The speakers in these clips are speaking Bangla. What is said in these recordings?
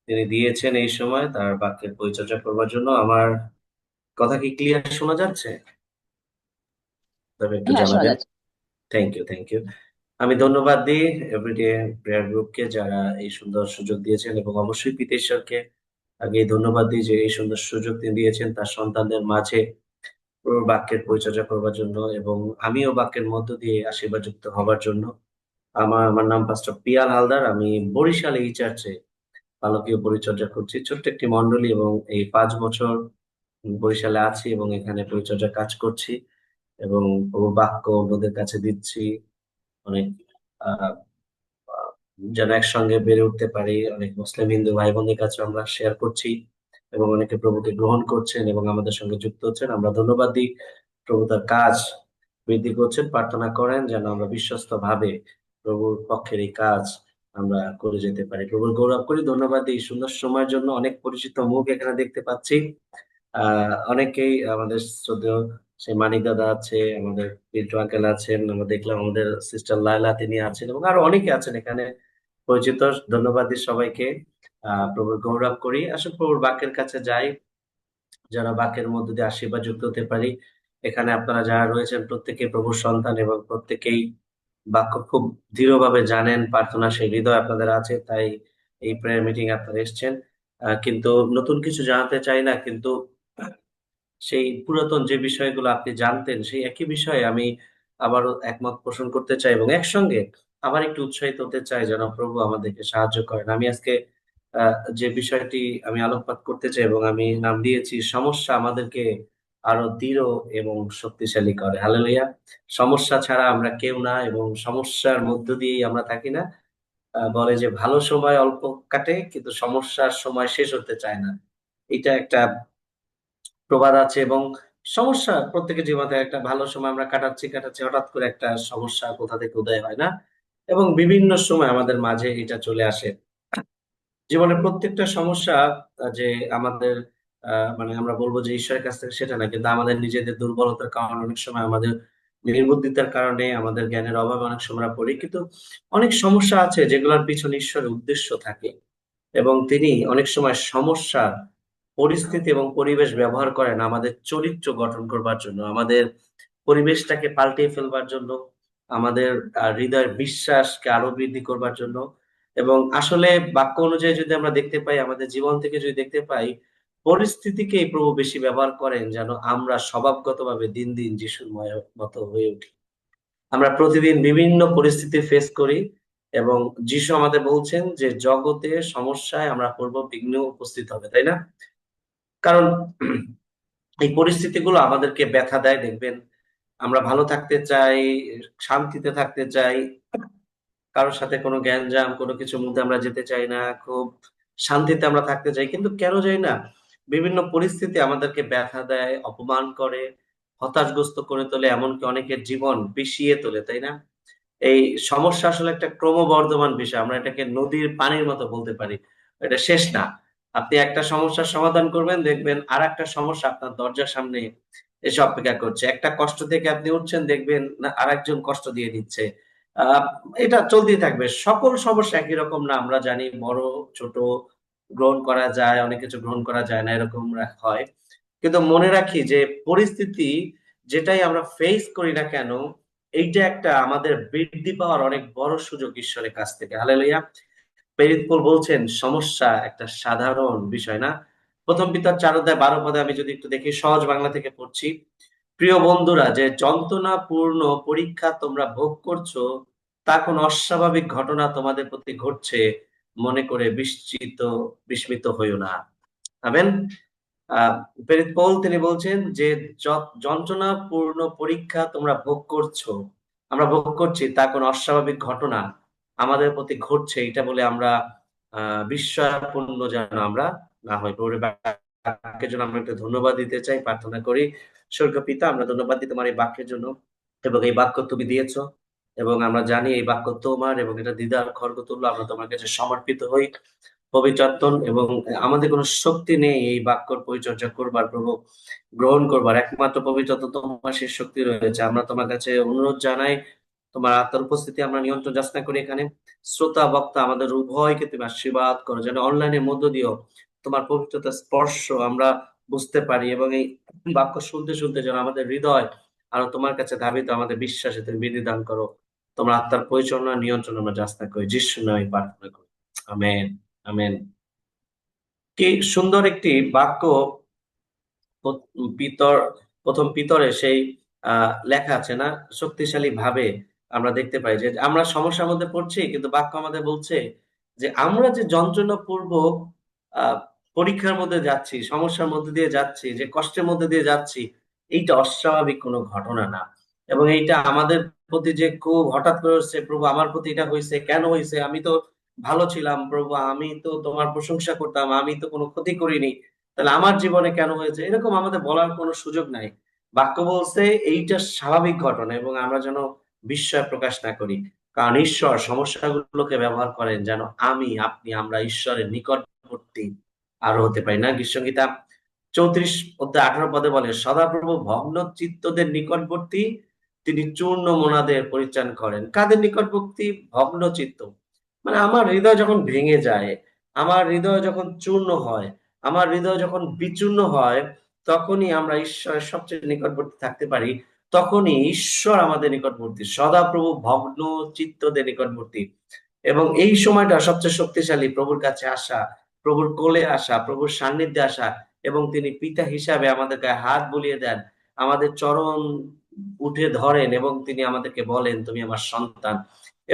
তিনি দিয়েছেন এই সময় তার বাক্যের পরিচর্যা করবার জন্য। আমার কথা কি ক্লিয়ার শোনা যাচ্ছে? তবে একটু হ্যাঁ, শোনা জানাবেন। যাচ্ছে। Thank you, thank you. আমি ধন্যবাদ দিই এভরিডে প্রেয়ার গ্রুপকে যারা এই সুন্দর সুযোগ দিয়েছেন, এবং অবশ্যই পিতেশ্বরকে আগে ধন্যবাদ দিই যে এই সুন্দর সুযোগ তিনি দিয়েছেন তার সন্তানদের মাঝে পুরো বাক্যের পরিচর্যা করবার জন্য, এবং আমিও বাক্যের মধ্য দিয়ে আশীর্বাদযুক্ত হবার জন্য। আমার নাম পাস্টর পিয়াল হালদার। আমি বরিশাল এই চার্চে পালকীয় পরিচর্যা করছি, ছোট্ট একটি মণ্ডলী, এবং এই 5 বছর বরিশালে আছি এবং এখানে পরিচর্যা কাজ করছি, এবং প্রভুর বাক্য অন্যদের কাছে দিচ্ছি। অনেক আহ আহ, যেন একসঙ্গে বেড়ে উঠতে পারি, অনেক মুসলিম হিন্দু ভাই বোনদের কাছে আমরা শেয়ার করছি, এবং অনেকে প্রভুকে গ্রহণ করছেন এবং আমাদের সঙ্গে যুক্ত হচ্ছেন। আমরা ধন্যবাদ দিই, প্রভু তার কাজ বৃদ্ধি করছেন। প্রার্থনা করেন যেন আমরা বিশ্বস্ত ভাবে প্রভুর পক্ষের এই কাজ আমরা করে যেতে পারি। প্রভুর গৌরব করি, ধন্যবাদ দিই এই সুন্দর সময়ের জন্য। অনেক পরিচিত মুখ এখানে দেখতে পাচ্ছি। অনেকেই আমাদের শ্রদ্ধেয় সেই মানিক দাদা আছে, আমাদের পিন্টু আঙ্কেল আছেন, আমরা দেখলাম আমাদের সিস্টার লায়লা তিনি আছেন, এবং আরো অনেকে আছেন এখানে পরিচিত। ধন্যবাদ দিই সবাইকে। প্রভুর গৌরব করি। আসলে প্রভুর বাক্যের কাছে যাই, যারা বাক্যের মধ্যে দিয়ে আশীর্বাদ যুক্ত হতে পারি। এখানে আপনারা যারা রয়েছেন প্রত্যেকে প্রভুর সন্তান, এবং প্রত্যেকেই বাক্য খুব দৃঢ়ভাবে জানেন। প্রার্থনা সেই হৃদয় আপনাদের আছে, তাই এই প্রেয়ার মিটিং আপনারা এসেছেন। কিন্তু নতুন কিছু জানাতে চাই না, কিন্তু সেই পুরাতন যে বিষয়গুলো আপনি জানতেন সেই একই বিষয়ে আমি আবারও একমত পোষণ করতে চাই, এবং একসঙ্গে আবার একটু উৎসাহিত হতে চাই যেন প্রভু আমাদেরকে সাহায্য করেন। আমি আজকে যে বিষয়টি আমি আলোকপাত করতে চাই, এবং আমি নাম দিয়েছি সমস্যা আমাদেরকে আরো দৃঢ় এবং শক্তিশালী করে। হালেলুয়া। সমস্যা ছাড়া আমরা কেউ না, এবং সমস্যার মধ্য দিয়েই আমরা থাকি না। বলে যে ভালো সময় অল্প কাটে, কিন্তু সমস্যার সময় শেষ হতে চায় না। এটা একটা প্রবাদ আছে, এবং সমস্যা প্রত্যেকের জীবনে একটা ভালো সময় আমরা কাটাচ্ছি কাটাচ্ছি, হঠাৎ করে একটা সমস্যা কোথা থেকে উদয় হয় না, এবং বিভিন্ন সময় আমাদের মাঝে এটা চলে আসে। জীবনের প্রত্যেকটা সমস্যা যে আমাদের মানে আমরা বলবো যে ঈশ্বরের কাছ থেকে, সেটা না, কিন্তু আমাদের নিজেদের দুর্বলতার কারণে, অনেক সময় আমাদের নির্বুদ্ধিতার কারণে, আমাদের জ্ঞানের অভাবে অনেক সময় আমরা পড়ি। কিন্তু অনেক সমস্যা আছে যেগুলোর পিছনে ঈশ্বরের উদ্দেশ্য থাকে, এবং তিনি অনেক সময় সমস্যা, পরিস্থিতি এবং পরিবেশ ব্যবহার করেন আমাদের চরিত্র গঠন করবার জন্য, আমাদের পরিবেশটাকে পাল্টিয়ে ফেলবার জন্য, আমাদের হৃদয়ের বিশ্বাসকে আরো বৃদ্ধি করবার জন্য। এবং আসলে বাক্য অনুযায়ী যদি আমরা দেখতে পাই, আমাদের জীবন থেকে যদি দেখতে পাই, পরিস্থিতিকে এই প্রভু বেশি ব্যবহার করেন যেন আমরা স্বভাবগতভাবে দিন দিন যিশুর মতো হয়ে উঠি। আমরা প্রতিদিন বিভিন্ন পরিস্থিতি ফেস করি, এবং যিশু আমাদের বলছেন যে জগতে সমস্যায় আমরা পড়বো, বিঘ্ন উপস্থিত হবে, তাই না? কারণ এই পরিস্থিতিগুলো আমাদেরকে ব্যথা দেয়। দেখবেন আমরা ভালো থাকতে চাই, শান্তিতে থাকতে চাই, কারোর সাথে কোনো গ্যাঞ্জাম কোনো কিছুর মধ্যে আমরা যেতে চাই না, খুব শান্তিতে আমরা থাকতে চাই, কিন্তু কেন যাই না, বিভিন্ন পরিস্থিতি আমাদেরকে ব্যথা দেয়, অপমান করে, হতাশগ্রস্ত করে তোলে, এমনকি অনেকের জীবন পিষিয়ে তোলে, তাই না? এই সমস্যা আসলে একটা ক্রমবর্ধমান বিষয়, আমরা এটাকে নদীর পানির মতো বলতে পারি। এটা শেষ না। আপনি একটা সমস্যার সমাধান করবেন, দেখবেন আর একটা সমস্যা আপনার দরজার সামনে এসে অপেক্ষা করছে। একটা কষ্ট থেকে আপনি উঠছেন, দেখবেন না আরেকজন কষ্ট দিয়ে দিচ্ছে। আহ এটা চলতেই থাকবে। সকল সমস্যা একই রকম না, আমরা জানি। বড় ছোট গ্রহণ করা যায়, অনেক কিছু গ্রহণ করা যায় না, এরকম হয়। কিন্তু মনে রাখি যে পরিস্থিতি যেটাই আমরা ফেস করি না কেন, এইটা একটা আমাদের বৃদ্ধি পাওয়ার অনেক বড় সুযোগ ঈশ্বরের কাছ থেকে। হালেলুয়া। প্রেরিত পৌল বলছেন সমস্যা একটা সাধারণ বিষয় না। প্রথম পিতর 4 অধ্যায় 12 পদে আমি যদি একটু দেখি, সহজ বাংলা থেকে পড়ছি। প্রিয় বন্ধুরা, যে যন্ত্রণাপূর্ণ পরীক্ষা তোমরা ভোগ করছো, তা কোন অস্বাভাবিক ঘটনা তোমাদের প্রতি ঘটছে মনে করে বিস্মিত হইও না। আমেন। আহ প্রেরিত পৌল তিনি বলছেন যে যন্ত্রণাপূর্ণ পরীক্ষা তোমরা ভোগ করছো, আমরা ভোগ করছি, তা কোনো অস্বাভাবিক ঘটনা আমাদের প্রতি ঘটছে, এটা বলে আমরা বিস্ময়াপন্ন যেন আমরা না হয়। প্রভুর বাক্যের জন্য আমরা একটা ধন্যবাদ দিতে চাই, প্রার্থনা করি। স্বর্গীয় পিতা, আমরা ধন্যবাদ দিই তোমার এই বাক্যের জন্য, এবং এই বাক্য তুমি দিয়েছো, এবং আমরা জানি এই বাক্য তোমার, এবং এটা দ্বিধার খড়গ তুল্য। আমরা তোমার কাছে সমর্পিত হই পবিত্রাত্ম, এবং আমাদের কোনো শক্তি নেই এই বাক্যর পরিচর্যা করবার, প্রভু গ্রহণ করবার। একমাত্র পবিত্রাত্ম তোমার সেই শক্তি রয়েছে। আমরা তোমার কাছে অনুরোধ জানাই, তোমার আত্মার উপস্থিতি আমরা নিয়ন্ত্রণ যাচনা করি এখানে। শ্রোতা বক্তা আমাদের উভয়কে তুমি আশীর্বাদ করো, যেন অনলাইনের মধ্য দিয়েও তোমার পবিত্রতা স্পর্শ আমরা বুঝতে পারি, এবং এই বাক্য শুনতে শুনতে যেন আমাদের হৃদয় আরো তোমার কাছে ধাবিত, আমাদের বিশ্বাসে তুমি বৃদ্ধি দান করো। তোমার আত্মার পরিচালনা নিয়ন্ত্রণ আমরা যাচনা করি, যিশুর নামে প্রার্থনা করি। আমেন। আমেন। কি সুন্দর একটি বাক্য পিতর, প্রথম পিতরে সেই লেখা আছে না, শক্তিশালী ভাবে আমরা দেখতে পাই যে আমরা সমস্যার মধ্যে পড়ছি, কিন্তু বাক্য আমাদের বলছে যে আমরা যে যন্ত্রণা পূর্বক আহ পরীক্ষার মধ্যে যাচ্ছি, সমস্যার মধ্যে দিয়ে যাচ্ছি, যে কষ্টের মধ্যে দিয়ে যাচ্ছি, এইটা অস্বাভাবিক কোনো ঘটনা না। এবং এইটা আমাদের প্রতি যে খুব হঠাৎ করে হচ্ছে, প্রভু আমার প্রতি এটা হয়েছে, কেন হয়েছে? আমি তো ভালো ছিলাম প্রভু, আমি তো তোমার প্রশংসা করতাম, আমি তো কোনো ক্ষতি করিনি, তাহলে আমার জীবনে কেন হয়েছে? এরকম আমাদের বলার কোনো সুযোগ নাই। বাক্য বলছে এইটা স্বাভাবিক ঘটনা, এবং আমরা যেন বিস্ময় প্রকাশ না করি, কারণ ঈশ্বর সমস্যাগুলোকে ব্যবহার করেন যেন আমি আপনি আমরা ঈশ্বরের নিকটবর্তী আরো হতে পারি। না, গীতসংহিতা 34 অধ্যায় 18 পদে বলে, সদাপ্রভু ভগ্ন চিত্তদের নিকটবর্তী, তিনি চূর্ণ মনাদের পরিত্রাণ করেন। কাদের নিকটবর্তী? ভগ্ন চিত্ত। মানে আমার হৃদয় যখন ভেঙে যায়, আমার হৃদয় যখন চূর্ণ হয়, আমার হৃদয় যখন বিচূর্ণ হয়, তখনই আমরা ঈশ্বরের সবচেয়ে নিকটবর্তী থাকতে পারি। তখনই ঈশ্বর আমাদের নিকটবর্তী, সদাপ্রভু ভগ্ন চিত্তদের নিকটবর্তী। এবং এই সময়টা সবচেয়ে শক্তিশালী, প্রভুর কাছে আসা, প্রভুর কোলে আসা, প্রভুর সান্নিধ্যে আসা, এবং তিনি পিতা হিসাবে আমাদের গায়ে হাত বুলিয়ে দেন, আমাদের চরণ উঠে ধরেন, এবং তিনি আমাদেরকে বলেন তুমি আমার সন্তান।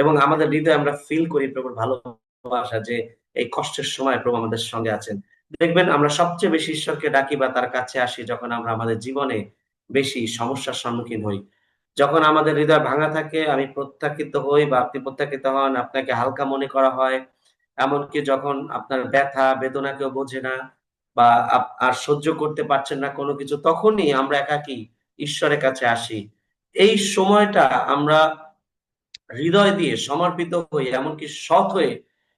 এবং আমাদের হৃদয়ে আমরা ফিল করি প্রভুর ভালোবাসা, যে এই কষ্টের সময় প্রভু আমাদের সঙ্গে আছেন। দেখবেন আমরা সবচেয়ে বেশি ঈশ্বরকে ডাকি বা তার কাছে আসি যখন আমরা আমাদের জীবনে বেশি সমস্যার সম্মুখীন হই, যখন আমাদের হৃদয় ভাঙা থাকে, আমি প্রত্যাখ্যিত হই বা আপনি প্রত্যাখ্যিত হন, আপনাকে হালকা মনে করা হয়, এমনকি যখন আপনার ব্যথা বেদনা কেউ বোঝে না, বা আর সহ্য করতে পারছেন না কোনো কিছু, তখনই আমরা একাকী ঈশ্বরের কাছে আসি। এই সময়টা আমরা হৃদয় দিয়ে সমর্পিত হয়ে, এমনকি সৎ হয়ে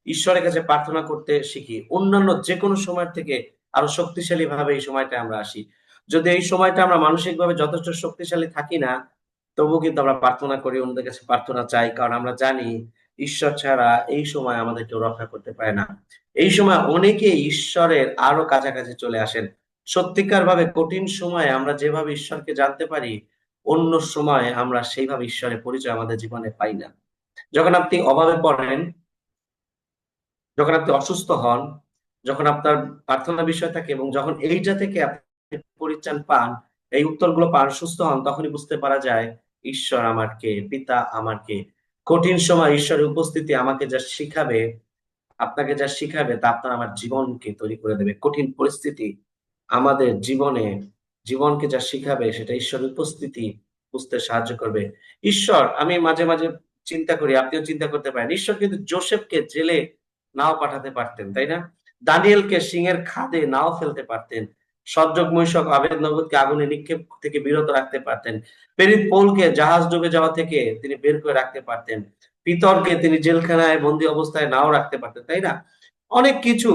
ঈশ্বরের কাছে প্রার্থনা করতে শিখি। অন্যান্য যে কোনো সময় থেকে আরো শক্তিশালী ভাবে এই সময়টা আমরা আসি। যদি এই সময়টা আমরা মানসিকভাবে যথেষ্ট শক্তিশালী থাকি না, তবুও কিন্তু আমরা প্রার্থনা করি, অন্যদের কাছে প্রার্থনা চাই, কারণ আমরা জানি ঈশ্বর ছাড়া এই সময় আমাদের কেউ রক্ষা করতে পারে না। এই সময় অনেকে ঈশ্বরের আরো কাছাকাছি চলে আসেন। সত্যিকার ভাবে কঠিন সময়ে আমরা যেভাবে ঈশ্বরকে জানতে পারি, অন্য সময় আমরা সেইভাবে ঈশ্বরের পরিচয় আমাদের জীবনে পাই না। যখন আপনি অভাবে পড়েন, যখন আপনি অসুস্থ হন, যখন আপনার প্রার্থনা বিষয় থাকে, এবং যখন এইটা থেকে আপনি পরিত্রাণ পান, এই উত্তরগুলো পান, সুস্থ হন, তখনই বুঝতে পারা যায় ঈশ্বর আমার কে, পিতা আমার কে। কঠিন সময় ঈশ্বরের উপস্থিতি আমাকে যা শিখাবে, আপনাকে যা শিখাবে, তা আপনার আমার জীবনকে তৈরি করে দেবে। কঠিন পরিস্থিতি আমাদের জীবনে জীবনকে যা শিখাবে, সেটা ঈশ্বরের উপস্থিতি বুঝতে সাহায্য করবে। ঈশ্বর, আমি মাঝে মাঝে চিন্তা করি, আপনিও চিন্তা করতে পারেন, ঈশ্বর কিন্তু যোসেফকে জেলে নাও পাঠাতে পারতেন, তাই না? দানিয়েলকে সিংহের খাদে নাও ফেলতে পারতেন। সজ্জক মৈশক আবেদনগরকে আগুনে নিক্ষেপ থেকে বিরত রাখতে পারতেন। পেরিত পৌলকে জাহাজ ডুবে যাওয়া থেকে তিনি বের করে রাখতে পারতেন। পিতরকে তিনি জেলখানায় বন্দি অবস্থায় নাও রাখতে পারতেন, তাই না? অনেক কিছু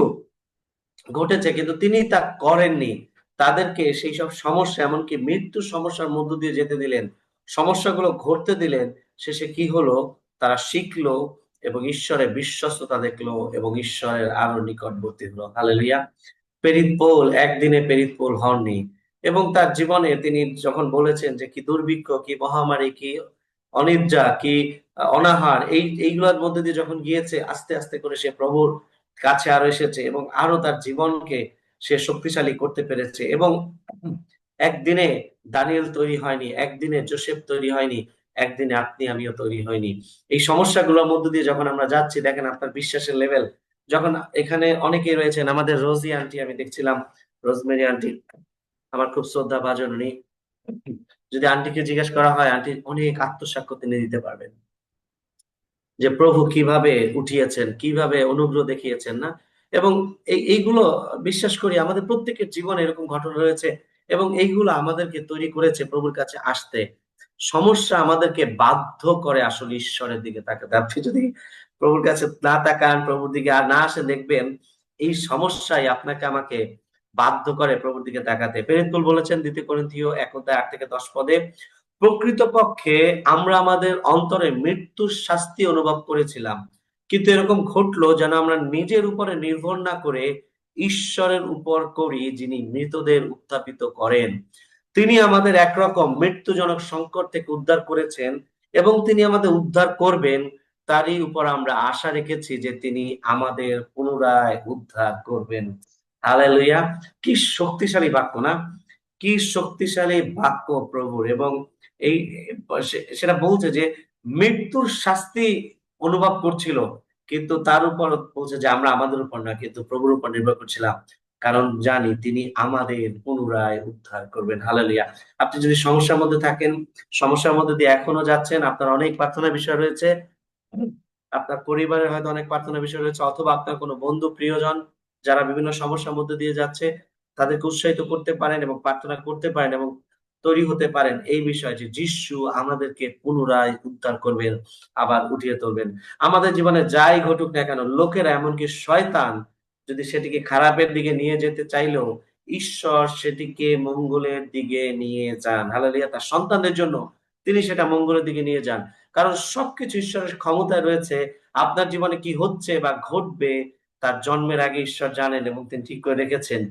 ঘটেছে, কিন্তু তিনি তা করেননি। তাদেরকে সেই সব সমস্যা, এমনকি মৃত্যুর সমস্যার মধ্য দিয়ে যেতে দিলেন, সমস্যাগুলো ঘটতে দিলেন। শেষে কি হলো? তারা শিখলো, এবং ঈশ্বরের বিশ্বস্ততা দেখলো, এবং ঈশ্বরের আরো নিকটবর্তী হলো। হালেলুয়া। পেরিত পৌল একদিনে পেরিত পৌল হননি, এবং তার জীবনে তিনি যখন বলেছেন যে কি দুর্ভিক্ষ, কি মহামারী, কি অনিদ্রা, কি অনাহার, এইগুলোর মধ্যে দিয়ে যখন গিয়েছে, আস্তে আস্তে করে সে প্রভুর কাছে আরো এসেছে, এবং আরো তার জীবনকে সে শক্তিশালী করতে পেরেছে। এবং একদিনে দানিয়েল তৈরি হয়নি, একদিনে যোসেফ তৈরি হয়নি, একদিনে আপনি আমিও তৈরি হয়নি। এই সমস্যাগুলোর মধ্য দিয়ে যখন আমরা যাচ্ছি, দেখেন আপনার বিশ্বাসের লেভেল, যখন এখানে অনেকেই রয়েছেন, আমাদের রোজি আন্টি, আমি দেখছিলাম রোজমেরি আন্টি, আমার খুব শ্রদ্ধা ভাজন উনি। যদি আন্টিকে জিজ্ঞেস করা হয়, আন্টি অনেক আত্মসাক্ষ্য তিনি দিতে পারবেন, যে প্রভু কিভাবে উঠিয়েছেন, কিভাবে অনুগ্রহ দেখিয়েছেন, না? এবং এইগুলো বিশ্বাস করি আমাদের প্রত্যেকের জীবনে এরকম ঘটনা রয়েছে, এবং এইগুলো আমাদেরকে তৈরি করেছে প্রভুর কাছে আসতে। সমস্যা আমাদেরকে বাধ্য করে আসলে ঈশ্বরের দিকে তাকাতে। আপনি যদি প্রভুর কাছে না তাকান, প্রভুর দিকে আর না আসে, দেখবেন এই সমস্যাই আপনাকে আমাকে বাধ্য করে প্রভুর দিকে তাকাতে। পেরেন্তুল বলেছেন 2 করিন্থীয় 1 অধ্যায় 8 থেকে 10 পদে, প্রকৃতপক্ষে আমরা আমাদের অন্তরে মৃত্যুর শাস্তি অনুভব করেছিলাম, কিন্তু এরকম ঘটলো যেন আমরা নিজের উপরে নির্ভর না করে ঈশ্বরের উপর করি, যিনি মৃতদের উত্থাপিত করেন। তিনি আমাদের একরকম মৃত্যুজনক সংকট থেকে উদ্ধার করেছেন এবং তিনি আমাদের উদ্ধার করবেন। তারই উপর আমরা আশা রেখেছি যে তিনি আমাদের পুনরায় উদ্ধার করবেন। হালেলুয়া! কি শক্তিশালী বাক্য না? কি শক্তিশালী বাক্য প্রভুর! এবং এই সেটা বলছে যে মৃত্যুর শাস্তি অনুভব করছিল, কিন্তু তার উপর বলছে যে আমরা আমাদের উপর না, কিন্তু প্রভুর উপর নির্ভর করছিলাম, কারণ জানি তিনি আমাদের পুনরায় উদ্ধার করবেন। হালেলুয়া! আপনি যদি সমস্যার মধ্যে থাকেন, সমস্যার মধ্যে দিয়ে এখনো যাচ্ছেন, আপনার অনেক প্রার্থনার বিষয় রয়েছে, আপনার পরিবারের হয়তো অনেক প্রার্থনার বিষয় রয়েছে, অথবা আপনার কোনো বন্ধু প্রিয়জন যারা বিভিন্ন সমস্যার মধ্যে দিয়ে যাচ্ছে, তাদেরকে উৎসাহিত করতে পারেন এবং প্রার্থনা করতে পারেন এবং তৈরি হতে পারেন এই বিষয়ে যে যিশু আমাদেরকে পুনরায় উদ্ধার করবেন, আবার উঠিয়ে তুলবেন। আমাদের জীবনে যাই ঘটুক না কেন, লোকেরা এমনকি শয়তান যদি সেটিকে খারাপের দিকে নিয়ে যেতে চাইলেও ঈশ্বর সেটিকে মঙ্গলের দিকে নিয়ে যান। হালেলুয়া! তার সন্তানদের জন্য তিনি সেটা মঙ্গলের দিকে নিয়ে যান। কারণ সবকিছু ঈশ্বরের ক্ষমতায় রয়েছে। আপনার জীবনে কি হচ্ছে বা ঘটবে তার জন্মের আগে ঈশ্বর জানেন এবং তিনি ঠিক করে রেখেছেন।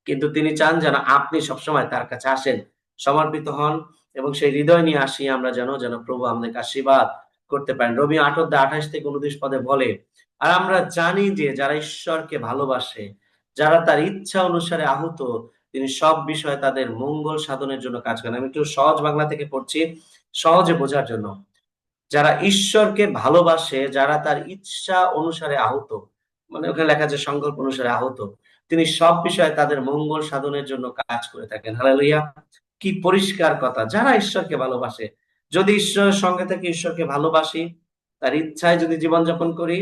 কিন্তু তিনি চান যেন আপনি সবসময় তার কাছে আসেন, সমর্পিত হন এবং সেই হৃদয় নিয়ে আসি আমরা যেন প্রভু আমাদেরকে আশীর্বাদ করতে পারেন। রোমীয় ৮:২৮-২৯ পদে বলে, আর আমরা জানি যে যারা ঈশ্বরকে ভালোবাসে, যারা তার ইচ্ছা অনুসারে আহত, তিনি সব বিষয়ে তাদের মঙ্গল সাধনের জন্য কাজ করেন। আমি একটু সহজ বাংলা থেকে পড়ছি, সহজে বোঝার জন্য। যারা ঈশ্বরকে ভালোবাসে, যারা তার ইচ্ছা অনুসারে আহত, মানে ওখানে লেখা আছে সংকল্প অনুসারে আহত, তিনি সব বিষয়ে তাদের মঙ্গল সাধনের জন্য কাজ করে থাকেন। হালেলুয়া! কি পরিষ্কার কথা! যারা ঈশ্বরকে ভালোবাসে, যদি ঈশ্বরের সঙ্গে থেকে ঈশ্বরকে ভালোবাসি, তার ইচ্ছায় যদি জীবনযাপন করি,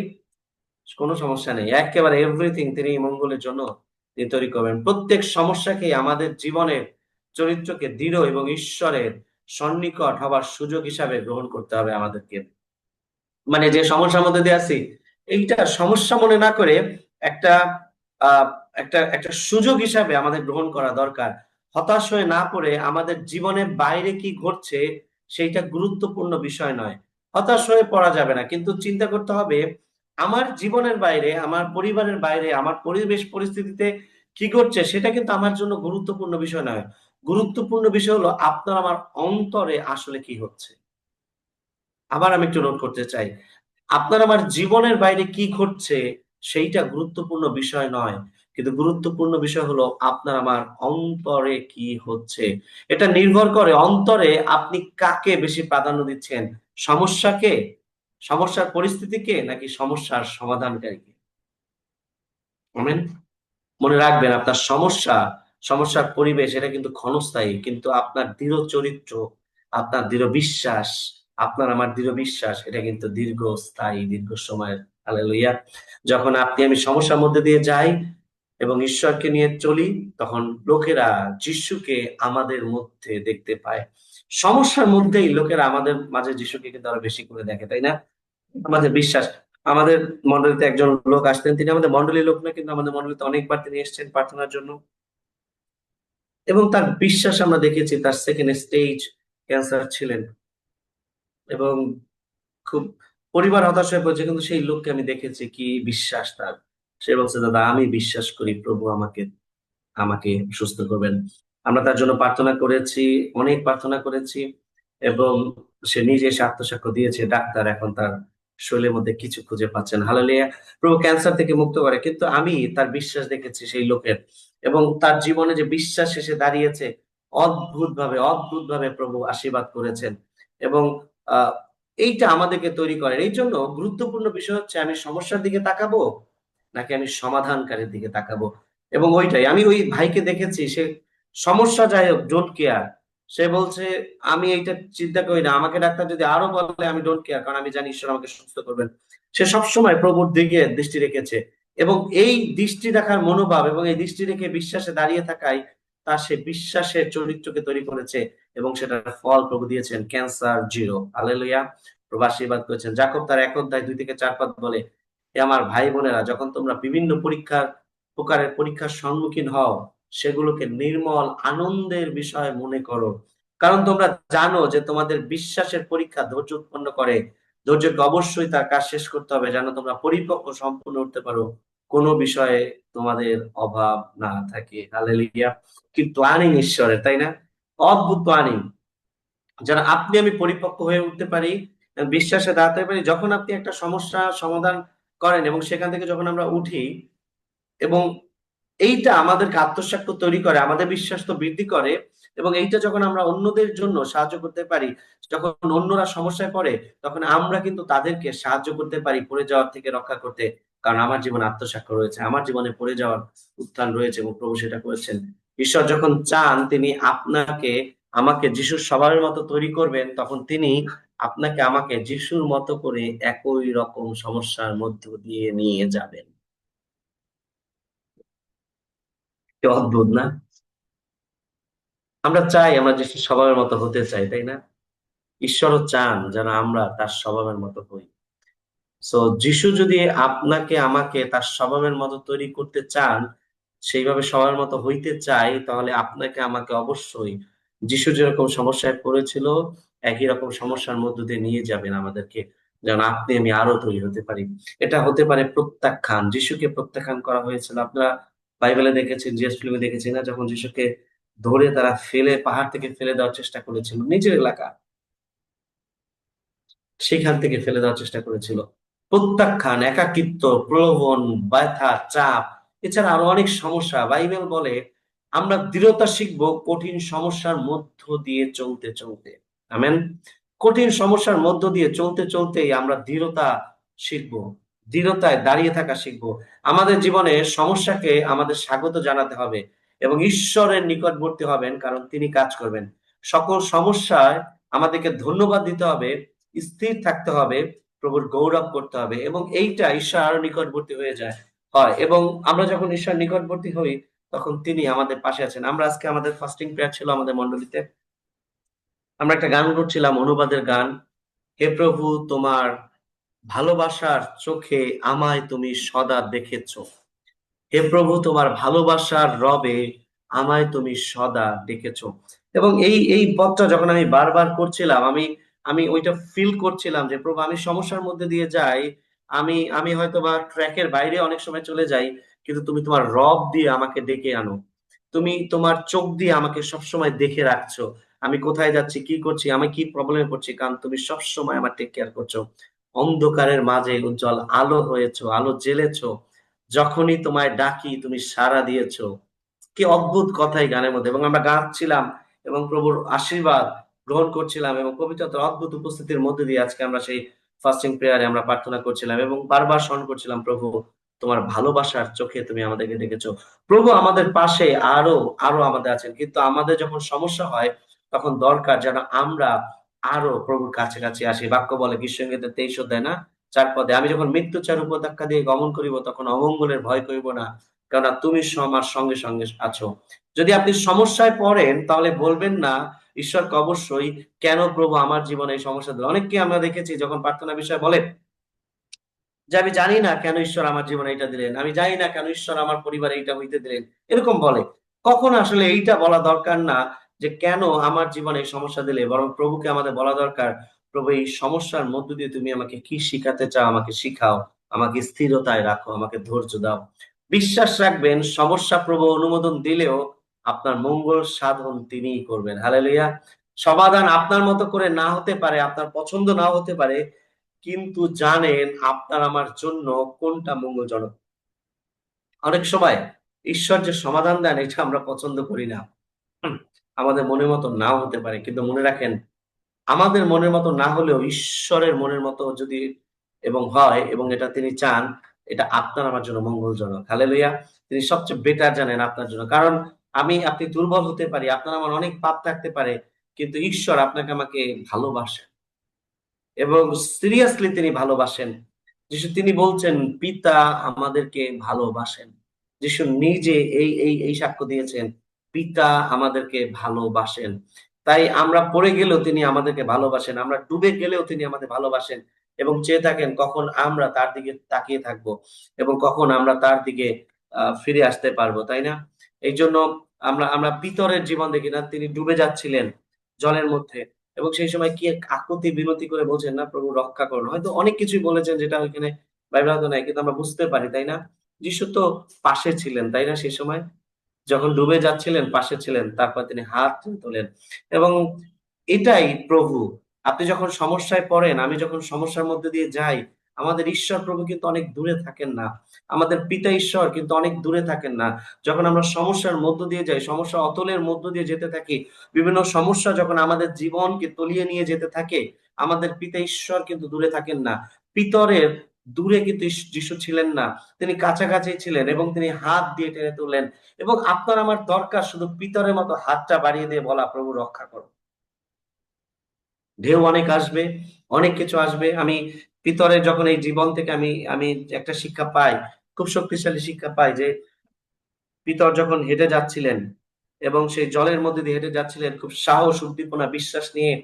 কোনো সমস্যা নেই। একেবারে এভরিথিং তিনি মঙ্গলের জন্য তিনি তৈরি করবেন। প্রত্যেক সমস্যাকেই আমাদের জীবনের চরিত্রকে দৃঢ় এবং ঈশ্বরের সন্নিকট হবার সুযোগ হিসাবে গ্রহণ করতে হবে আমাদেরকে। মানে যে সমস্যার মধ্যে দিয়ে আছি, এইটা সমস্যা মনে না করে একটা আহ একটা একটা সুযোগ হিসাবে আমাদের গ্রহণ করা দরকার। হতাশ হয়ে না পড়ে আমাদের জীবনের বাইরে কি ঘটছে সেইটা গুরুত্বপূর্ণ বিষয় নয়। হতাশ হয়ে পড়া যাবে না, কিন্তু চিন্তা করতে হবে আমার জীবনের বাইরে, আমার পরিবারের বাইরে, আমার পরিবেশ পরিস্থিতিতে কি ঘটছে সেটা কিন্তু আমার জন্য গুরুত্বপূর্ণ বিষয় নয়। গুরুত্বপূর্ণ বিষয় হলো আপনার আমার অন্তরে আসলে কি হচ্ছে। আবার আমি একটু নোট করতে চাই, আপনার আমার জীবনের বাইরে কি ঘটছে সেইটা গুরুত্বপূর্ণ বিষয় নয়, কিন্তু গুরুত্বপূর্ণ বিষয় হলো আপনার আমার অন্তরে কি হচ্ছে। এটা নির্ভর করে অন্তরে আপনি কাকে বেশি প্রাধান্য দিচ্ছেন, সমস্যাকে, সমস্যার পরিস্থিতিকে, নাকি সমস্যার সমাধানকারীকে। আমেন। মনে রাখবেন আপনার সমস্যা, সমস্যার পরিবেশ এটা কিন্তু ক্ষণস্থায়ী, কিন্তু আপনার দৃঢ় চরিত্র, আপনার দৃঢ় বিশ্বাস, আপনার আমার দৃঢ় বিশ্বাস এটা কিন্তু দীর্ঘস্থায়ী, দীর্ঘ সময়ের। হালেলুয়া! যখন আপনি আমি সমস্যার মধ্যে দিয়ে যাই এবং ঈশ্বরকে নিয়ে চলি, তখন লোকেরা যিশুকে আমাদের মধ্যে দেখতে পায়। সমস্যার মধ্যেই লোকেরা আমাদের মাঝে যিশুকে কিন্তু আরো বেশি করে দেখে, তাই না? আমাদের বিশ্বাস, আমাদের মন্ডলীতে একজন লোক আসতেন, তিনি আমাদের মন্ডলীর লোক না, কিন্তু আমাদের মন্ডলীতে অনেকবার তিনি এসেছেন প্রার্থনার জন্য এবং তার বিশ্বাস আমরা দেখেছি। তার সেকেন্ড স্টেজ ক্যান্সার ছিলেন এবং খুব পরিবার হতাশ হয়ে পড়েছে, কিন্তু সেই লোককে আমি দেখেছি কি বিশ্বাস তার। সে বলছে, দাদা আমি বিশ্বাস করি প্রভু আমাকে আমাকে সুস্থ করবেন। আমরা তার জন্য প্রার্থনা করেছি, অনেক প্রার্থনা করেছি এবং সে নিজে এসে আত্মসাক্ষ্য দিয়েছে, ডাক্তার এখন তার শরীরের মধ্যে কিছু খুঁজে পাচ্ছেন। হালেলুয়া! প্রভু ক্যান্সার থেকে মুক্ত করে, কিন্তু আমি তার বিশ্বাস দেখেছি সেই লোকের, এবং তার জীবনে যে বিশ্বাস এসে দাঁড়িয়েছে, অদ্ভুত ভাবে প্রভু আশীর্বাদ করেছেন। এবং আহ এইটা আমাদেরকে তৈরি করে। এই জন্য গুরুত্বপূর্ণ বিষয় হচ্ছে আমি সমস্যার দিকে তাকাবো নাকি আমি সমাধানকারীর দিকে তাকাবো। এবং ওইটাই আমি ওই ভাইকে দেখেছি, সে সমস্যা যাই হোক ডোন্ট কেয়ার। সে বলছে আমি এইটা চিন্তা করি না, আমাকে ডাক্তার যদি আরো বলে আমি ডোন্ট কেয়ার, কারণ আমি জানি ঈশ্বর আমাকে সুস্থ করবেন। সে সবসময় প্রভুর দিকে দৃষ্টি রেখেছে এবং এই দৃষ্টি রাখার মনোভাব এবং এই দৃষ্টি রেখে বিশ্বাসে দাঁড়িয়ে থাকায় তার সে বিশ্বাসের চরিত্রকে তৈরি করেছে এবং সেটার ফল প্রভু দিয়েছেন, ক্যান্সার জিরো। হালেলুয়া! প্রভু আশীর্বাদ করেছেন। যাকব তার 1 অধ্যায় 2 থেকে 4 পদ বলে, হে আমার ভাই বোনেরা, যখন তোমরা বিভিন্ন পরীক্ষার সম্মুখীন হও, সেগুলোকে নির্মল আনন্দের বিষয় মনে করো, কারণ তোমরা জানো যে তোমাদের বিশ্বাসের পরীক্ষা ধৈর্য উৎপন্ন করে। ধৈর্যকে অবশ্যই তার কাজ শেষ করতে হবে যেন তোমরা পরিপক্ক সম্পূর্ণ উঠতে পারো, কোনো বিষয়ে তোমাদের অভাব না থাকে। হালেলুয়া! কি প্ল্যানিং ঈশ্বরের, তাই না? অদ্ভুত প্ল্যানিং, যেন আপনি আমি পরিপক্ক হয়ে উঠতে পারি, বিশ্বাসে দাঁড়াতে পারি। যখন আপনি একটা সমস্যা সমাধান করেন এবং সেখান থেকে যখন আমরা উঠি, এবং এইটা আমাদেরকে আত্মসাক্ষ্য তৈরি করে, আমাদের বিশ্বাস তো বৃদ্ধি করে। এবং এইটা যখন আমরা অন্যদের জন্য সাহায্য করতে পারি, যখন অন্যরা সমস্যায় পড়ে, তখন আমরা কিন্তু তাদেরকে সাহায্য করতে পারি পড়ে যাওয়ার থেকে রক্ষা করতে। কারণ আমার জীবনে আত্মসাক্ষ্য রয়েছে, আমার জীবনে পড়ে যাওয়ার উত্থান রয়েছে এবং প্রভু সেটা করেছেন। ঈশ্বর যখন চান তিনি আপনাকে আমাকে যিশুর স্বভাবের মতো তৈরি করবেন, তখন তিনি আপনাকে আমাকে যিশুর মতো করে একই রকম সমস্যার মধ্য দিয়ে নিয়ে যাবেন। কি অদ্ভুত না? আমরা চাই, আমরা যিশুর স্বভাবের মতো হতে চাই, তাই না? ঈশ্বরও চান যেন আমরা তার স্বভাবের মতো হই। সো যিশু যদি আপনাকে আমাকে তার স্বভাবের মতো তৈরি করতে চান, সেইভাবে স্বভাবের মতো হইতে চাই, তাহলে আপনাকে আমাকে অবশ্যই যিশু যেরকম সমস্যায় পড়েছিল একই রকম সমস্যার মধ্য দিয়ে নিয়ে যাবেন আমাদেরকে, যেন আপনি আমি আরো তৈরি হতে পারি। এটা হতে পারে প্রত্যাখ্যান। যিশুকে প্রত্যাখ্যান করা হয়েছিল। আপনারা বাইবেলে দেখেছেন, জিএস ফিল্মে দেখেছেন না, যখন যিশুকে ধরে তারা ফেলে পাহাড় থেকে ফেলে দেওয়ার চেষ্টা করেছিল, নিজের এলাকা, সেখান থেকে ফেলে দেওয়ার চেষ্টা করেছিল। প্রত্যাখ্যান, একাকিত্ব, প্রলোভন, ব্যথা, চাপ, এছাড়া আরো অনেক সমস্যা। বাইবেল বলে আমরা দৃঢ়তা শিখবো কঠিন সমস্যার মধ্য দিয়ে চলতে চলতে। আমেন। কঠিন সমস্যার মধ্য দিয়ে চলতে চলতেই আমরা দৃঢ়তা শিখবো, দৃঢ়তায় দাঁড়িয়ে থাকা শিখবো। আমাদের জীবনে সমস্যাকে আমাদের স্বাগত জানাতে হবে এবং ঈশ্বরের নিকটবর্তী হবেন, কারণ তিনি কাজ করবেন। সকল সমস্যায় আমাদেরকে ধন্যবাদ দিতে হবে, স্থির থাকতে হবে, প্রভুর গৌরব করতে হবে, এবং এইটা ঈশ্বর আরো নিকটবর্তী হয়ে যায় হয়। এবং আমরা যখন ঈশ্বর নিকটবর্তী হই, তখন তিনি আমাদের পাশে আছেন। আমরা আজকে আমাদের ফাস্টিং প্রেয়ার ছিল আমাদের মণ্ডলীতে, আমরা একটা গান করছিলাম, অনুবাদের গান। হে প্রভু, তোমার ভালোবাসার চোখে আমায় তুমি সদা দেখেছো। হে প্রভু, তোমার ভালোবাসার রবে আমায় তুমি সদা ডেকেছো। এবং এই এই পথটা যখন আমি বারবার করছিলাম, আমি আমি ওইটা ফিল করছিলাম যে প্রভু, আমি সমস্যার মধ্যে দিয়ে যাই, আমি আমি হয়তো বা ট্র্যাকের বাইরে অনেক সময় চলে যাই, কিন্তু তুমি তোমার রব দিয়ে আমাকে ডেকে আনো। তুমি তোমার চোখ দিয়ে আমাকে সবসময় দেখে রাখছো, আমি কোথায় যাচ্ছি, কি করছি, আমি কি প্রবলেমে পড়ছি, কারণ তুমি সবসময় আমার টেক কেয়ার করছো। অন্ধকারের মাঝে উজ্জ্বল আলো হয়েছো, আলো জ্বেলেছো, যখনই তোমায় ডাকি তুমি সাড়া দিয়েছো। কি অদ্ভুত কথা এই গানের মধ্যে! এবং আমরা গাচ্ছিলাম এবং প্রভুর আশীর্বাদ গ্রহণ করছিলাম, এবং পবিত্র আত্মার অদ্ভুত উপস্থিতির মধ্যে দিয়ে আজকে আমরা সেই ফাস্টিং প্রেয়ারে আমরা প্রার্থনা করছিলাম এবং বারবার স্মরণ করছিলাম, প্রভু, তোমার ভালোবাসার চোখে তুমি আমাদেরকে ডেকেছো। প্রভু আমাদের পাশে আরো আরো আমাদের আছেন, কিন্তু আমাদের যখন সমস্যা হয়, তখন দরকার যেন আমরা আরো প্রভুর কাছে কাছে আসি। বাক্য বলে গীতসংগীতের 23 অধ্যায় না, 4 পদে, আমি যখন মৃত্যুচার উপত্যকা দিয়ে গমন করিব, তখন অমঙ্গলের ভয় করিব না, কেননা তুমি আমার সঙ্গে সঙ্গে আছো। যদি আপনি সমস্যায় পড়েন, তাহলে বলবেন না ঈশ্বরকে অবশ্যই, কেন প্রভু আমার জীবনে এই সমস্যা দিল। অনেককে আমরা দেখেছি যখন প্রার্থনা বিষয় বলে যে আমি জানি না কেন ঈশ্বর আমার জীবনে এটা দিলেন, আমি জানি না কেন ঈশ্বর আমার পরিবারে এইটা হইতে দিলেন, এরকম বলে। কখন আসলে এইটা বলা দরকার না যে কেন আমার জীবনে এই সমস্যা দিলে, বরং প্রভুকে আমাদের বলা দরকার, প্রভু, এই সমস্যার মধ্য দিয়ে তুমি আমাকে কি শিখাতে চাও, আমাকে শিখাও, আমাকে স্থিরতায় রাখো, আমাকে ধৈর্য দাও। বিশ্বাস রাখবেন, সমস্যা প্রভু অনুমোদন দিলেও আপনার মঙ্গল সাধন তিনিই করবেন। হালেলুয়া! সমাধান আপনার মতো করে না হতে পারে, আপনার পছন্দ নাও হতে পারে, কিন্তু জানেন আপনার আমার জন্য কোনটা মঙ্গলজনক। অনেক সময় ঈশ্বর যে সমাধান দেন এটা আমরা পছন্দ করি না। হুম, আমাদের মনের মতো নাও হতে পারে, কিন্তু মনে রাখেন, আমাদের মনের মতো না হলেও ঈশ্বরের মনের মতো যদি এবং হয়, এবং এটা তিনি চান, এটা আপনার আমার জন্য মঙ্গলজনক। হালেলুয়া! তিনি সবচেয়ে বেটার জানেন আপনার জন্য। কারণ আপনি দুর্বল হতে পারি, আপনার আমার অনেক পাপ থাকতে পারে, কিন্তু ঈশ্বর আপনাকে আমাকে ভালোবাসেন এবং সিরিয়াসলি তিনি ভালোবাসেন। যিশু তিনি বলছেন পিতা আমাদেরকে ভালোবাসেন। যিশু নিজে এই সাক্ষ্য দিয়েছেন, পিতা আমাদেরকে ভালোবাসেন। তাই আমরা পড়ে গেলেও তিনি আমাদেরকে ভালোবাসেন, আমরা ডুবে গেলেও তিনি আমাদের ভালোবাসেন এবং চেয়ে থাকেন কখন আমরা তার দিকে তাকিয়ে থাকবো এবং কখন আমরা তার দিকে ফিরে আসতে পারবো, তাই না? এই জন্য আমরা আমরা পিতরের জীবন দেখি না, তিনি ডুবে যাচ্ছিলেন, জলের মধ্যে, এবং সেই সময় কি এক আকুতি বিনতি করে বলছেন না, প্রভু রক্ষা করুন। হয়তো অনেক কিছুই বলেছেন যেটা ওইখানে বাইবেল হয়তো নাই, কিন্তু আমরা বুঝতে পারি, তাই না? যিশু তো পাশে ছিলেন, তাই না? সেই সময় যখন ডুবে যাচ্ছিলেন পাশে ছিলেন, তারপর তিনি হাত তোলেন। এবং এটাই প্রভু। আপনি যখন সমস্যায় পড়েন, আমি যখন সমস্যার মধ্যে দিয়ে যাই, আমাদের ঈশ্বর প্রভু কিন্তু অনেক দূরে থাকেন না। আমাদের পিতা ঈশ্বর কিন্তু অনেক দূরে থাকেন না। যখন আমরা সমস্যার মধ্য দিয়ে যাই, সমস্যা অতলের মধ্য দিয়ে যেতে থাকি, বিভিন্ন সমস্যা যখন আমাদের জীবনকে তলিয়ে নিয়ে যেতে থাকে, আমাদের পিতা ঈশ্বর কিন্তু দূরে থাকেন না। পিতরের দূরে কিন্তু যিশু ছিলেন না, তিনি কাছাকাছি ছিলেন এবং তিনি হাত দিয়ে টেনে তুললেন। এবং আপনার আমার দরকার শুধু পিতরের মতো হাতটা বাড়িয়ে দিয়ে বলা, প্রভু রক্ষা করো। ঢেউ অনেক আসবে, অনেক কিছু আসবে। আমি পিতরের যখন এই জীবন থেকে আমি আমি একটা শিক্ষা পাই, খুব শক্তিশালী শিক্ষা পাই, যে পিতর যখন হেঁটে যাচ্ছিলেন এবং সেই জলের মধ্যে দিয়ে হেঁটে যাচ্ছিলেন খুব সাহস উদ্দীপনা বিশ্বাস নিয়ে,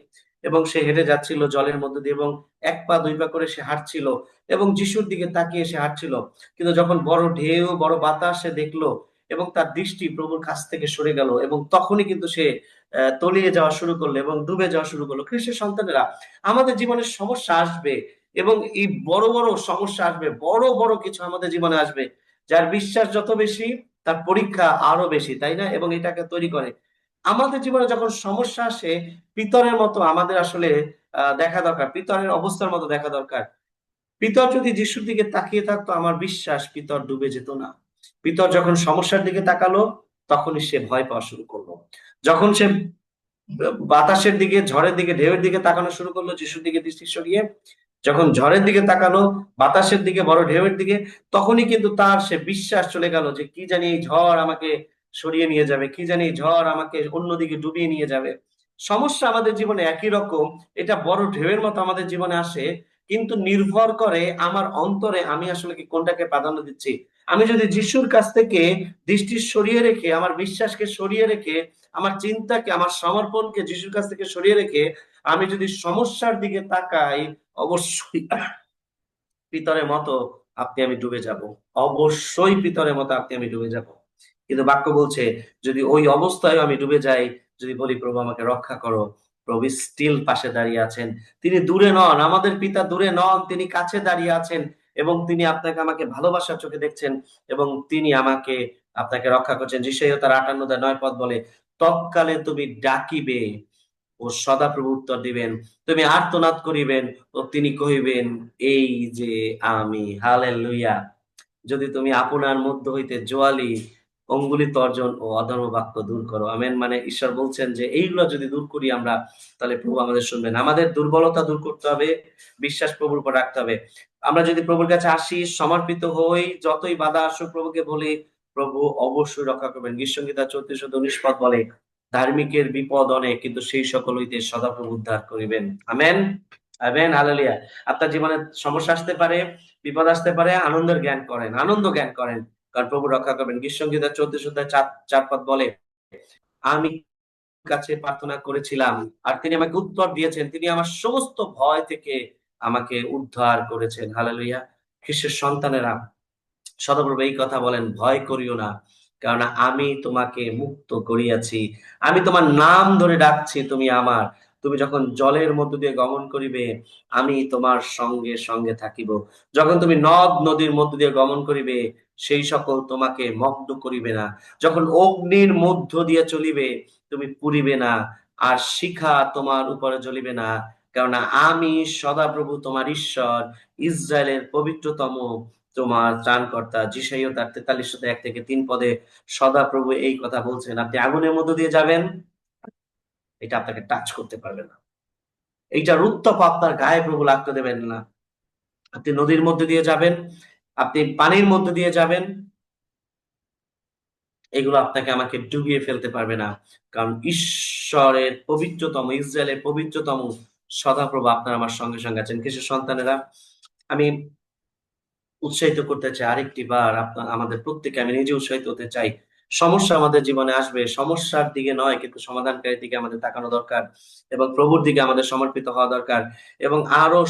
এবং সে হেঁটে যাচ্ছিল জলের মধ্যে দিয়ে, এবং এক পা দুই পা করে সে হাঁটছিল এবং যিশুর দিকে তাকিয়ে সে হাঁটছিল। কিন্তু যখন বড় ঢেউ বড় বাতাস সে দেখলো, এবং তার দৃষ্টি প্রভুর কাছ থেকে সরে গেল, এবং তখনই কিন্তু সে তলিয়ে যাওয়া শুরু করলো এবং ডুবে যাওয়া শুরু করলো। খ্রিস্টের সন্তানেরা, আমাদের জীবনে সমস্যা আসবে, এবং এই বড় বড় সমস্যা আসবে, বড় বড় কিছু আমাদের জীবনে আসবে। যার বিশ্বাস যত বেশি, তার পরীক্ষা আরো বেশি, তাই না? এবং এটাকে তৈরি করে। আমাদের জীবনে যখন সমস্যা আসে, পিতরের মতো আমাদের আসলে দেখা দরকার, পিতরের অবস্থার মতো দেখা দরকার। পিতর যদি যিশুর দিকে তাকিয়ে থাকতো, আমার বিশ্বাস পিতর ডুবে যেত না। পিতর যখন সমস্যার দিকে তাকালো, তখনই সে ভয় পাওয়া শুরু করলো। যখন সে বাতাসের দিকে, ঝড়ের দিকে, ঢেউয়ের দিকে তাকানো শুরু করলো, যিশুর দিকে দৃষ্টি সরিয়ে, যখন ঝড়ের দিকে তাকালো, বাতাসের দিকে, বড় ঢেউয়ের দিকে, তখনই কিন্তু তার সে বিশ্বাস চলে গেল যে কি জানি এই ঝড় আমাকে সরিয়ে নিয়ে যাবে, কি জানি এই ঝড় আমাকে অন্যদিকে ডুবিয়ে নিয়ে যাবে। সমস্যা আমাদের জীবনে একই রকম, এটা বড় ঢেউয়ের মতো আমাদের জীবনে আসে, কিন্তু নির্ভর করে আমার অন্তরে আমি আসলে কি কোনটাকে প্রাধান্য দিচ্ছি। আমি যদি যিশুর কাছ থেকে দৃষ্টি সরিয়ে রেখে, আমার বিশ্বাসকে সরিয়ে রেখে, আমার চিন্তাকে, আমার সমর্পণকে যিশুর কাছ থেকে সরিয়ে রেখে আমি যদি সমস্যার দিকে তাকাই, অবশ্যই পিতরের মতো আপনি আমি ডুবে যাব। অবশ্যই পিতরের মতো আপনি আমি ডুবে যাব। কিন্তু বাক্য বলছে, যদি ওই অবস্থায় আমি ডুবে যাই, যদি বলি প্রভু আমাকে রক্ষা করো, প্রভু স্টিল পাশে দাঁড়িয়ে আছেন। তিনি দূরে নন, আমাদের পিতা দূরে নন, তিনি কাছে দাঁড়িয়ে আছেন, এবং তিনি আপনাকে আমাকে ভালোবাসার চোখে দেখছেন, এবং তিনি আমাকে আপনাকে রক্ষা করছেন। যিশাইয়া তার 58:9 বলে, তৎকালে তুমি ডাকিবে ও সদাপ্রভু উত্তর দিবেন, তুমি আর্তনাদ করিবেন ও তিনি কহিবেন, এই যে আমি। হালেলুইয়া। যদি তুমি আপনার মধ্য হইতে জোয়ালি, অঙ্গুলি তর্জন ও অধর্ম বাক্য দূর করো। আমেন। মানে ঈশ্বর বলছেন যে এইগুলো যদি দূর করি আমরা, তাহলে প্রভু আমাদের শুনবেন। আমাদের দুর্বলতা দূর করতে হবে, বিশ্বাস প্রভুর উপর রাখতে হবে। আমরা যদি প্রভুর কাছে আসি, সমর্পিত হই, যতই বাধা আসুক প্রভুকে বলি, প্রভু অবশ্যই রক্ষা করবেন। গীতসংহিতা 34:19 বলে, ধার্মিকের বিপদ অনেক, কিন্তু সেই সকল হইতে সদাপ্রভু উদ্ধার করিবেন। আমেন। আমেন। হালেলুয়া। আপনার জীবনে সমস্যা আসতে পারে, বিপদ আসতে পারে, আনন্দের জ্ঞান করেন, আনন্দ জ্ঞান করেন, কারণ প্রভু রক্ষা করবেন। গীতসংহিতা 34:4 বলে, আমি কাছে প্রার্থনা করেছিলাম আর তিনি আমাকে উত্তর দিয়েছেন, তিনি আমার সমস্ত ভয় থেকে আমাকে উদ্ধার করেছেন। হালেলুয়া। খ্রিস্টের সন্তানেরা, সদাপ্রভু এই কথা বলেন, ভয় করিও না, কারণ আমি তোমাকে মুক্ত করিয়াছি। আমি তোমার নাম ধরে ডাকছি, তুমি আমার। তুমি যখন জলের মধ্য দিয়ে গমন করিবে, আমি তোমার সঙ্গে সঙ্গে থাকিব। যখন তুমি নদ নদীর মধ্য দিয়ে গমন করিবে, সেই সকল তোমাকে মগ্ন করিবে না। যখন অগ্নির মধ্য দিয়ে চলিবে, তুমি পুড়িবে না, আর শিখা তোমার উপরে জ্বলিবে না, কেননা আমি সদাপ্রভু তোমার ঈশ্বর, ইসরায়েলের পবিত্রতম তোমার ত্রাণকর্তা। যিশাইয়া তার 43:1-3 সদাপ্রভু এই কথা বলছেন। আপনি আগুনের মধ্য দিয়ে যাবেন, এটা আপনাকে টাচ করতে পারবে না। এইটার উত্তাপ আপনার গায়ে প্রভু লাগতে দেবেন না। আপনি নদীর মধ্যে দিয়ে যাবেন, আপনি পানির মধ্যে দিয়ে যাবেন, এগুলো আপনাকে আমাকে ডুবিয়ে ফেলতে পারবে না, কারণ ঈশ্বরের পবিত্রতম, ইসরায়েলের পবিত্রতম সদাপ্রভু আপনার আমার সঙ্গে সঙ্গে আছেন। কিছু সন্তানেরা, আমি উৎসাহিত করতে চাই আরেকটি বার আপনার আমাদের প্রত্যেকে, আমি নিজে উৎসাহিত হতে চাই। সমস্যা আমাদের জীবনে আসবে, সমস্যার দিকে নয় কিন্তু সমাধানকারীর দিকে আমাদের তাকানো দরকার, এবং প্রভুর দিকে আমাদের সমর্পিত হওয়া দরকার, এবং আরো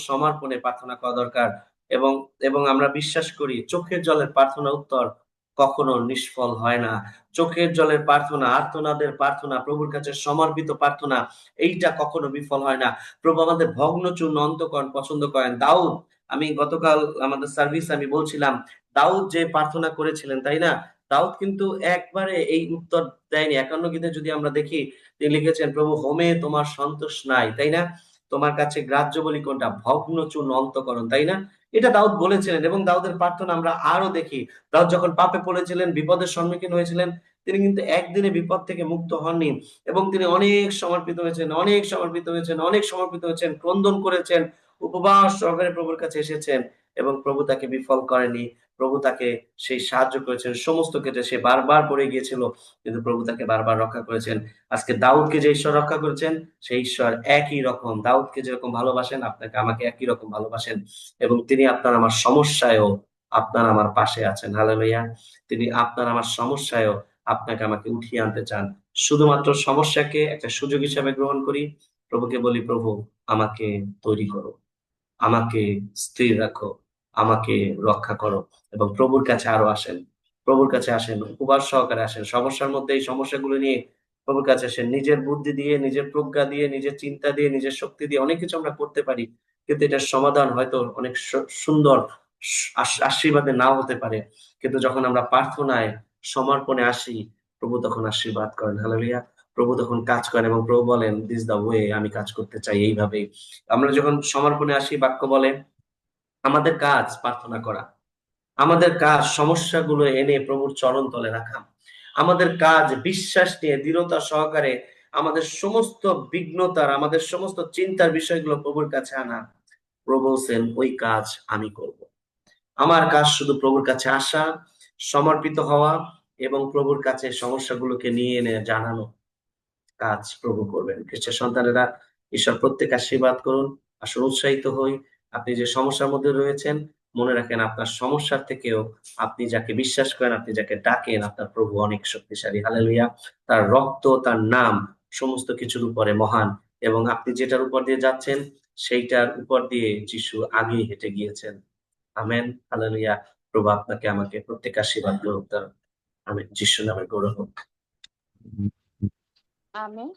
সমর্পণে প্রার্থনা করা দরকার। এবং এবং আমরা বিশ্বাস করি চোখের জলের প্রার্থনা উত্তর কখনো নিষ্ফল হয় না। চোখের জলের প্রার্থনা, আর্তনাদের প্রার্থনা, প্রভুর কাছে সমর্পিত প্রার্থনা, এইটা কখনো বিফল হয় না। প্রভু আমাদের ভগ্নচূর্ণ অন্তকরণ পছন্দ করেন। দাউদ, আমি গতকাল আমাদের সার্ভিস আমি বলছিলাম, দাউদ যে প্রার্থনা করেছিলেন, তাই না? দাউদ কিন্তু একবারে এই উত্তর দেয়নি। ৫১ গীতে যদি আমরা দেখি, তিনি লিখেছেন, প্রভু হোমে তোমার সন্তোষ নাই, তাই না? তোমার কাছে গ্রাহ্য বলি কোনটা? ভগ্নচূর্ণ অন্তকরণ, তাই না? এটা দাউদ বলেছিলেন, এবং দাউদের প্রার্থনা আমরা আরো দেখি। দাউদ যখন পাপে পড়েছিলেন, বিপদের সম্মুখীন হয়েছিলেন, তিনি কিন্তু একদিনে বিপদ থেকে মুক্ত হননি, এবং তিনি অনেক সমর্পিত হয়েছেন, অনেক সমর্পিত হয়েছেন, অনেক সমর্পিত হয়েছেন, ক্রন্দন করেছেন, উপবাস সহকারে প্রভুর কাছে এসেছেন, এবং প্রভু তাকে বিফল করেনি। প্রভু তাকে সেই সাহায্য করেছেন সমস্ত ক্ষেত্রে। সে বারবার পড়ে গিয়েছিল, কিন্তু প্রভু তাকে বারবার রক্ষা করেছেন। আজকে দাউদকে যে ঈশ্বর রক্ষা করেছেন, সেই ঈশ্বর একই রকম দাউদকে যেরকম ভালোবাসেন, আপনাকে আমাকে একই রকম ভালোবাসেন, এবং তিনি আপনার আমার সমস্যায়ও আপনার আমার পাশে আছেন। হালেলুয়া! তিনি আপনার আমার সমস্যায়ও আপনাকে আমাকে উঠিয়ে আনতে চান। শুধুমাত্র সমস্যাকে একটা সুযোগ হিসাবে গ্রহণ করি। প্রভুকে বলি, প্রভু আমাকে তৈরি করো, আমাকে স্থির রাখো, আমাকে রক্ষা করো, এবং প্রভুর কাছে আরো আসেন। প্রভুর কাছে আসেন, উপবাস সহকারে আসেন। সমস্যার মধ্যে এই সমস্যাগুলো নিয়ে প্রভুর কাছে আসেন। নিজের বুদ্ধি দিয়ে, নিজের প্রজ্ঞা দিয়ে, নিজের চিন্তা দিয়ে, নিজের শক্তি দিয়ে অনেক কিছু আমরা করতে পারি। কিন্তু এটার সমাধান হয়তো অনেক সুন্দর আশীর্বাদে নাও হতে পারে। কিন্তু যখন আমরা প্রার্থনায় সমর্পণে আসি, প্রভু তখন আশীর্বাদ করেন। হালেলুয়া! প্রভু তখন কাজ করেন, এবং প্রভু বলেন, দিস দা ওয়ে, আমি কাজ করতে চাই এইভাবে। আমরা যখন সমর্পণে আসি, বাক্য বলে আমাদের কাজ প্রার্থনা করা, আমাদের কাজ সমস্যাগুলো এনে প্রভুর চরণ তলে রাখা, আমাদের কাজ বিশ্বাস নিয়ে দৃঢ়তা সহকারে আমাদের সমস্ত বিঘ্নতার, আমাদের সমস্ত চিন্তার বিষয়গুলো প্রভুর কাছে আনা। প্রভু বলছেন, ওই কাজ আমি করব। আমার কাজ শুধু প্রভুর কাছে আসা, সমর্পিত হওয়া, এবং প্রভুর কাছে সমস্যাগুলোকে নিয়ে এনে জানানো। কাজ প্রভু করবেন। খ্রিস্টের সন্তানেরা, ঈশ্বর প্রত্যেক আশীর্বাদ করুন। আসলে উৎসাহিত হই। আপনি যে সমস্যার মধ্যে রয়েছেন, মনে রাখেন আপনার সমস্যার থেকেও আপনি যাকে বিশ্বাস করেন, আপনি যাকে ডাকেন, আপনার প্রভু অনেক শক্তিশালী। হালেলুয়া! তার রক্ত, তার নাম সমস্ত কিছুর উপরে মহান, এবং আপনি যেটার উপর দিয়ে যাচ্ছেন, সেইটার উপর দিয়ে যিশু আগেই হেঁটে গিয়েছেন। আমেন। হালেলুয়া! প্রভু আপনাকে আমাকে প্রত্যেক আশীর্বাদ করুক। আমেন। যিশু নামে গৌরব হোক। আমেন।